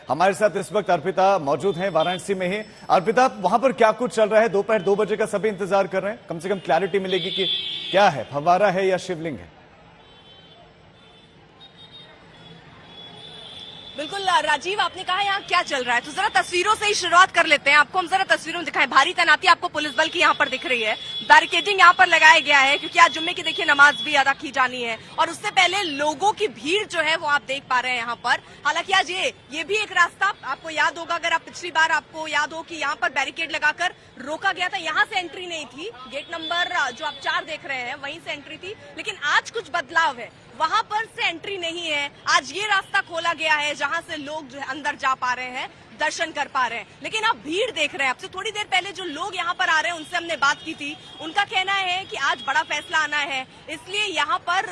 हमारे साथ इस वक्त अर्पिता मौजूद हैं वाराणसी में ही। अर्पिता, वहां पर क्या कुछ चल रहा है? दोपहर 2 बजे का सभी इंतजार कर रहे हैं, कम से कम क्लैरिटी मिलेगी कि क्या है, फव्वारा है या शिवलिंग है? बिल्कुल राजीव, आपने कहा यहाँ क्या चल रहा है, तो जरा तस्वीरों से ही शुरुआत कर लेते हैं। आपको हम जरा तस्वीरों में दिखाएं। भारी तैनाती आपको पुलिस बल की यहाँ पर दिख रही है। बैरिकेडिंग यहाँ पर लगाया गया है क्योंकि आज जुम्मे की देखिए नमाज भी अदा की जानी है और उससे पहले लोगों की भीड़ जो है वो आप देख पा रहे हैं यहाँ पर। हालांकि आज ये भी एक रास्ता आपको याद होगा, अगर आप पिछली बार आपको याद हो कि यहाँ पर बैरिकेड लगाकर रोका गया था, यहाँ से एंट्री नहीं थी। गेट नंबर जो आप 4 देख रहे हैं वहीं से एंट्री थी, लेकिन आज कुछ बदलाव है, वहां पर से एंट्री नहीं है। आज ये रास्ता खोला गया है जहां से लोग जो है अंदर जा पा रहे हैं, दर्शन कर पा रहे हैं। लेकिन आप भीड़ देख रहे हैं। आपसे थोड़ी देर पहले जो लोग यहाँ पर आ रहे हैं उनसे हमने बात की थी, उनका कहना है कि आज बड़ा फैसला आना है, इसलिए यहाँ पर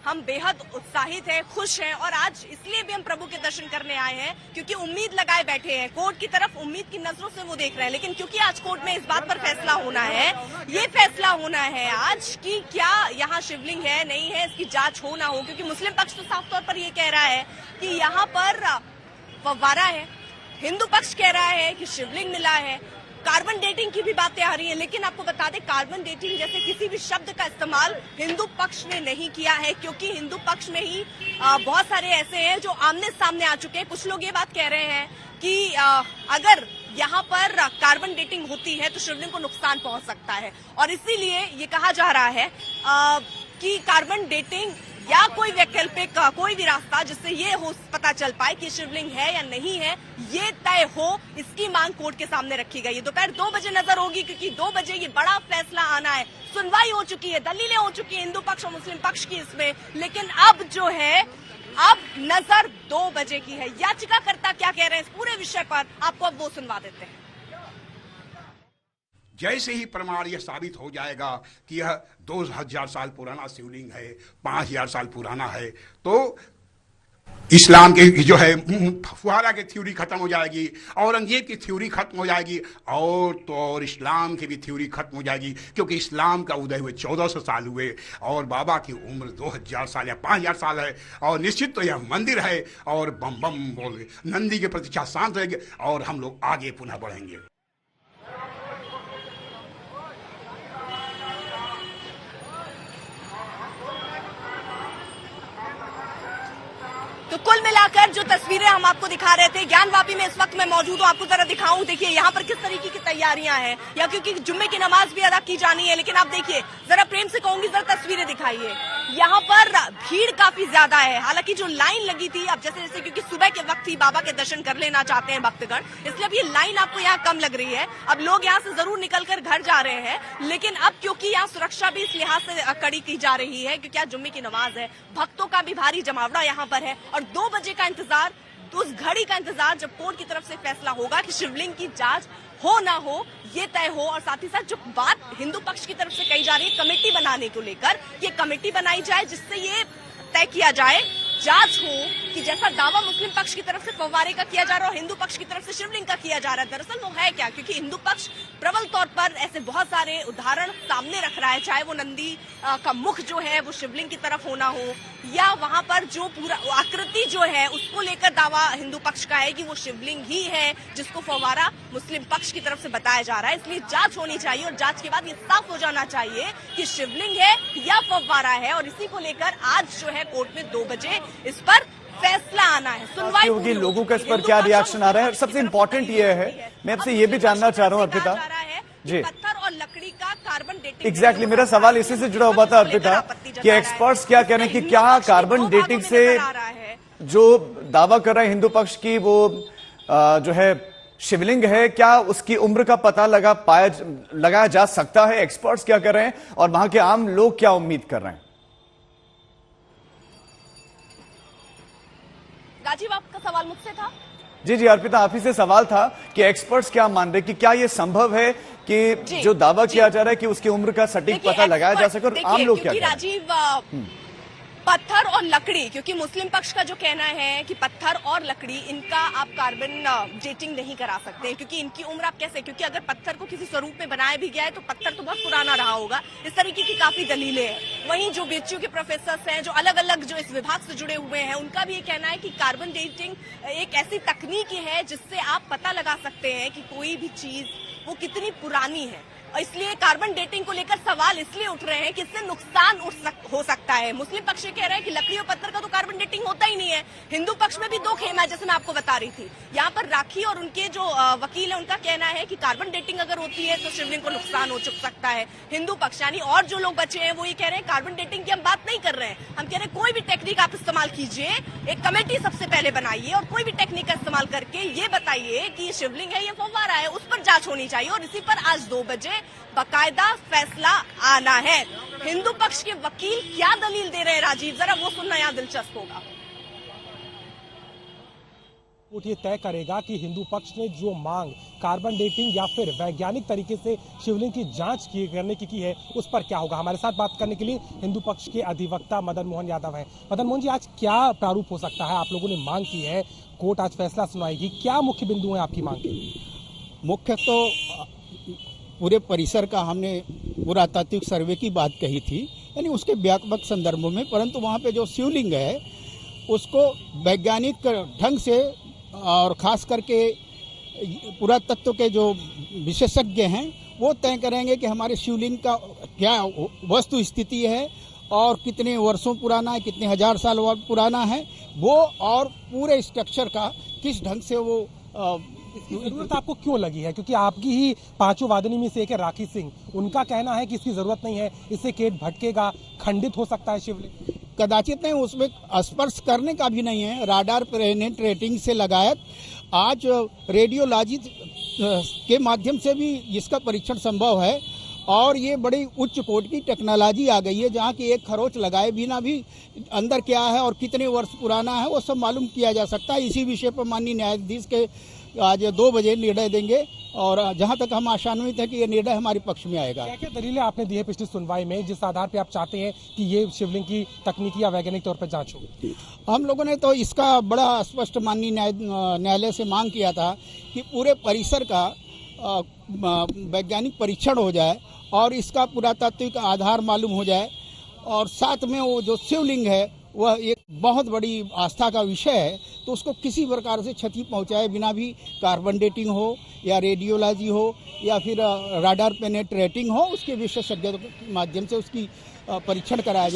हम बेहद उत्साहित हैं, खुश हैं और आज इसलिए भी हम प्रभु के दर्शन करने आए हैं क्योंकि उम्मीद लगाए बैठे हैं कोर्ट की तरफ, उम्मीद की नजरों से वो देख रहे हैं। लेकिन क्योंकि आज कोर्ट में इस बात पर फैसला होना है, ये फैसला होना है आज कि क्या यहाँ शिवलिंग है नहीं है, इसकी जांच हो ना हो, क्योंकि मुस्लिम पक्ष तो साफ तौर पर ये कह रहा है कि यहाँ पर फव्वारा है, हिंदू पक्ष कह रहा है कि शिवलिंग मिला है। कार्बन डेटिंग की भी बातें आ रही हैं, लेकिन आपको बता दें कार्बन डेटिंग जैसे किसी भी शब्द का इस्तेमाल हिंदू पक्ष ने नहीं किया है क्योंकि हिंदू पक्ष में ही बहुत सारे ऐसे हैं जो आमने सामने आ चुके हैं। कुछ लोग ये बात कह रहे हैं कि अगर यहाँ पर कार्बन डेटिंग होती है तो शिवलिंग को नुकसान पहुंच सकता है और इसीलिए ये कहा जा रहा है कि कार्बन डेटिंग या कोई वैकल्पिक कोई भी रास्ता जिससे ये हो पता चल पाए कि शिवलिंग है या नहीं है, ये तय हो, इसकी मांग कोर्ट के सामने रखी गई है। दोपहर 2 बजे नजर होगी क्योंकि 2 बजे ये बड़ा फैसला आना है। सुनवाई हो चुकी है, दलीलें हो चुकी है हिंदू पक्ष और मुस्लिम पक्ष की इसमें, लेकिन अब जो है अब नजर 2 बजे की है। याचिकाकर्ता क्या कह रहे हैं इस पूरे विषय पर, आपको अब वो सुनवा देते हैं। जैसे ही प्रमाण यह साबित हो जाएगा कि यह 2000 साल पुराना शिवलिंग है, 5000 साल पुराना है, तो इस्लाम के जो है फुहारा की थ्योरी खत्म हो जाएगी, औरंगजेब की थ्योरी खत्म हो जाएगी और तो और इस्लाम की भी थ्योरी खत्म हो जाएगी क्योंकि इस्लाम का उदय हुए 1400 साल हुए और बाबा की उम्र 2000 साल या 5000 साल है और निश्चित तो यह मंदिर है और बम बम बोल नंदी के प्रतीक्षा शांत रहेंगे और हम लोग आगे पुनः बढ़ेंगे। तो कुल मिलाकर जो तस्वीरें हम आपको दिखा रहे थे, ज्ञानवापी में इस वक्त मैं मौजूद हूँ, आपको जरा दिखाऊं। देखिए यहाँ पर किस तरीके की तैयारियां हैं, या क्योंकि जुम्मे की नमाज भी अदा की जानी है, लेकिन आप देखिए जरा प्रेम से कहूंगी जरा तस्वीरें दिखाइए। यहाँ पर भीड़ काफी ज्यादा है, हालांकि जो लाइन लगी थी अब जैसे क्योंकि सुबह के वक्त ही बाबा के दर्शन कर लेना चाहते हैं भक्तगण, इसलिए अब ये लाइन आपको यहाँ कम लग रही है। अब लोग यहाँ से जरूर निकलकर घर जा रहे हैं, लेकिन अब क्योंकि यहाँ सुरक्षा भी इस लिहाज से कड़ी की जा रही है क्योंकि आज जुम्मे की नमाज है, भक्तों का भी भारी जमावड़ा यहाँ पर है और 2 बजे का इंतजार, तो उस घड़ी का इंतजार जब कोर्ट की तरफ से फैसला होगा कि शिवलिंग की जांच हो ना हो, ये तय हो। और साथ ही साथ जो बात हिंदू पक्ष की तरफ से कही जा रही है कमेटी बनाने को लेकर, ये कमेटी बनाई जाए जिससे ये तय किया जाए, जांच हो कि जैसा दावा मुस्लिम पक्ष की तरफ से फव्वारे का किया जा रहा है और हिंदू पक्ष की तरफ से शिवलिंग का किया जा रहा है, दरअसल वो है क्या। क्योंकि हिंदू पक्ष प्रबल तौर पर ऐसे बहुत सारे उदाहरण सामने रख रहा है, चाहे वो नंदी का मुख जो है वो शिवलिंग की तरफ होना हो या वहां पर जो पूरा आकृति जो है उसको लेकर दावा हिंदू पक्ष का है कि वो शिवलिंग ही है जिसको फव्वारा मुस्लिम पक्ष की तरफ से बताया जा रहा है। इसलिए जांच होनी चाहिए और जांच के बाद ये साफ हो जाना चाहिए कि शिवलिंग है या फव्वारा है और इसी को लेकर आज जो है कोर्ट में 2 बजे इस पर फैसला आना है, सुनवाई होगी। लोगों का इस पर क्या रिएक्शन आ रहा है? सबसे इम्पोर्टेंट ये है, मैं आपसे ये भी जानना चाह रहा हूँ अर्पिता जी, पत्थर और लकड़ी का कार्बन डेटिंग एग्जैक्टली मेरा सवाल इसी से जुड़ा हुआ था अर्पिता कि एक्सपर्ट्स क्या कह रहे हैं कि क्या कार्बन डेटिंग से जो दावा कर रहा है हिंदू पक्ष की वो जो है शिवलिंग है, क्या उसकी उम्र का पता लगाया जा सकता है? एक्सपर्ट्स क्या कर रहे हैं और वहां के आम लोग क्या उम्मीद कर रहे हैं? राजीव, आपका सवाल मुझसे था? जी अर्पिता, आप ही से सवाल था कि एक्सपर्ट्स क्या मान रहे कि क्या ये संभव है कि जो दावा किया जा रहा है कि उसकी उम्र का सटीक पता लगाया जा सके और आम लोग क्या राजीव पत्थर और लकड़ी, क्योंकि मुस्लिम पक्ष का जो कहना है कि पत्थर और लकड़ी इनका आप कार्बन डेटिंग नहीं करा सकते, क्योंकि इनकी उम्र आप कैसे, क्योंकि अगर पत्थर को किसी स्वरूप में बनाया भी गया है तो पत्थर तो बहुत पुराना रहा होगा। इस तरीके की काफी दलीलें हैं। वहीं जो बीएचयू के प्रोफेसर हैं, जो अलग अलग जो इस विभाग से जुड़े हुए हैं, उनका भी ये कहना है कि कार्बन डेटिंग एक ऐसी तकनीक है जिससे आप पता लगा सकते हैं कि कोई भी चीज वो कितनी पुरानी है। और इसलिए कार्बन डेटिंग को लेकर सवाल इसलिए उठ रहे हैं कि इससे नुकसान हो सकता है। मुस्लिम पक्ष कह रहे हैं कि लकड़ी और पत्थर का तो कार्बन डेटिंग होता ही नहीं है। हिंदू पक्ष में भी दो खेमा है, जैसे मैं आपको बता रही थी। यहाँ पर राखी और उनके जो वकील है, उनका कहना है कि कार्बन डेटिंग अगर होती है तो शिवलिंग को नुकसान हो सकता है। हिंदू पक्ष यानी और जो लोग बचे हैं वो ये कह रहे हैं कार्बन डेटिंग की हम बात नहीं कर रहे हैं, हम कह रहे हैं कोई भी टेक्निक आप इस्तेमाल कीजिए, एक कमेटी सबसे पहले बनाइए और कोई भी टेक्निक का इस्तेमाल करके ये बताइए कि ये शिवलिंग है, ये फव्वारा है, उस पर जांच होनी चाहिए और इसी पर आज 2 बजे बाकायदा फैसला आना है। हिंदू पक्ष के वकील क्या दलील दे रहे हैं राजीव, जरा वो सुनना यहाँ दिलचस्प होगा। ये तय करेगा कि हिंदू पक्ष ने जो मांग कार्बन डेटिंग या फिर वैज्ञानिक तरीके से शिवलिंग की जांच करने की है उस पर क्या होगा। हमारे साथ बात करने के लिए हिंदू पक्ष के अधिवक्ता मदन मोहन यादव हैं। मदन मोहन जी, आज क्या प्रारूप हो सकता है? आप लोगों ने मांग की है, कोर्ट आज फैसला सुनाएगी, क्या मुख्य बिंदु है आपकी मांग के? मुख्य तो पूरे परिसर का हमने पुरातात्विक सर्वे की बात कही थी, यानी उसके व्यापक संदर्भों में, परंतु वहाँ पे जो शिवलिंग है उसको वैज्ञानिक ढंग से और खास करके पुरातत्व के जो विशेषज्ञ हैं वो तय करेंगे कि हमारे शिवलिंग का क्या वस्तु स्थिति है और कितने वर्षों पुराना है, कितने हजार साल पुराना है वो, और पूरे स्ट्रक्चर का किस ढंग से वो जरूरत आपको क्यों लगी है? क्योंकि आपकी ही 5 वादनी में से एक है राखी सिंह, उनका कहना है कि इसकी जरूरत नहीं है, इससे केट भटकेगा, खंडित हो सकता है शिवलिंग। कदाचित नहीं, उसमें स्पर्श करने का भी नहीं है। राडार पेनेट्रेटिंग से लगायत आज रेडियोलॉजी के माध्यम से भी इसका परीक्षण संभव है और ये बड़ी उच्च कोटि की टेक्नोलॉजी आ गई है जहाँ की एक खरोच लगाए बिना भी अंदर क्या है और कितने वर्ष पुराना है वो सब मालूम किया जा सकता है। इसी विषय पर माननीय न्यायाधीश के आज 2 बजे निर्णय देंगे और जहां तक हम आशान्वित है कि ये निर्णय हमारे पक्ष में आएगा। क्या क्या दलीलें आपने दी है पिछली सुनवाई में जिस आधार पे आप चाहते हैं कि ये शिवलिंग की तकनीकी या वैज्ञानिक तौर पर जांच हो? हम लोगों ने तो इसका बड़ा स्पष्ट माननीय न्यायालय से मांग किया था कि पूरे परिसर का वैज्ञानिक परीक्षण हो जाए और इसका पुरातात्विक आधार मालूम हो जाए और साथ में वो जो शिवलिंग है वह एक बहुत बड़ी आस्था का विषय है, तो उसको किसी प्रकार से क्षति पहुंचाए बिना भी कार्बन डेटिंग हो या रेडियोलॉजी हो या फिर राडार पेनेट्रेटिंग हो, उसके विशेषज्ञों के माध्यम से उसकी परीक्षण कराया जाए।